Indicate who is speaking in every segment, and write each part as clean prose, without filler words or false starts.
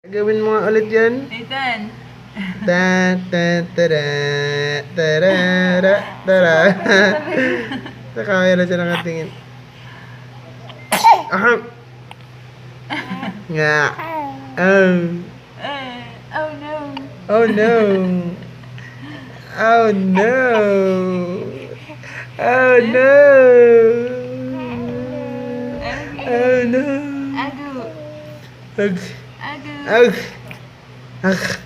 Speaker 1: Gawin mo nga ulit yan.
Speaker 2: Nathan.
Speaker 1: Ta ta tara tara ra tara. Sa camera siya nakatingin. Aham. Nga. Oh.
Speaker 2: Oh no.
Speaker 1: Oh no. Oh no. Oh no. Oh no.
Speaker 2: Agu.
Speaker 1: Ag.
Speaker 2: Agu.
Speaker 1: Ag. Ag.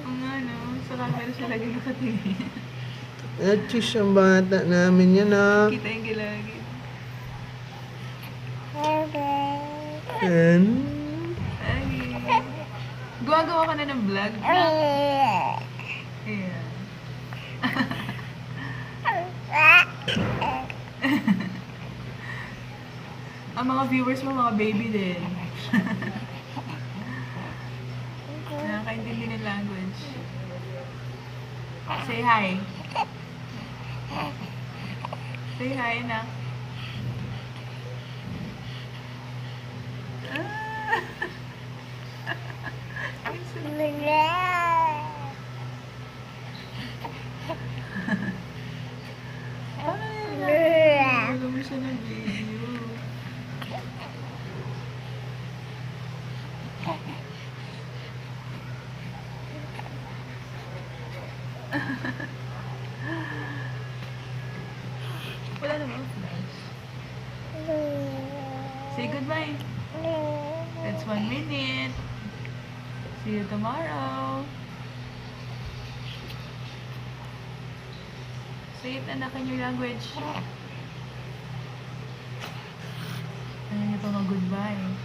Speaker 2: Ang ano, sa camera siya lagi nakatingin.
Speaker 1: Achis ang bata namin yan ah.
Speaker 2: Kita yung gilagid.
Speaker 1: And...
Speaker 2: Ay. Gumagawa ka na ng vlog? Ayan. Ang mga viewers mo, mga baby din. Nakakaintindi ng language. Say hi. Say hi, anak. Ano mo siya ng video? Wala namang flash. Say goodbye. That's 1 minute. See you tomorrow. Say it, anak, in your language. Ano niyo pa mag-goodbye?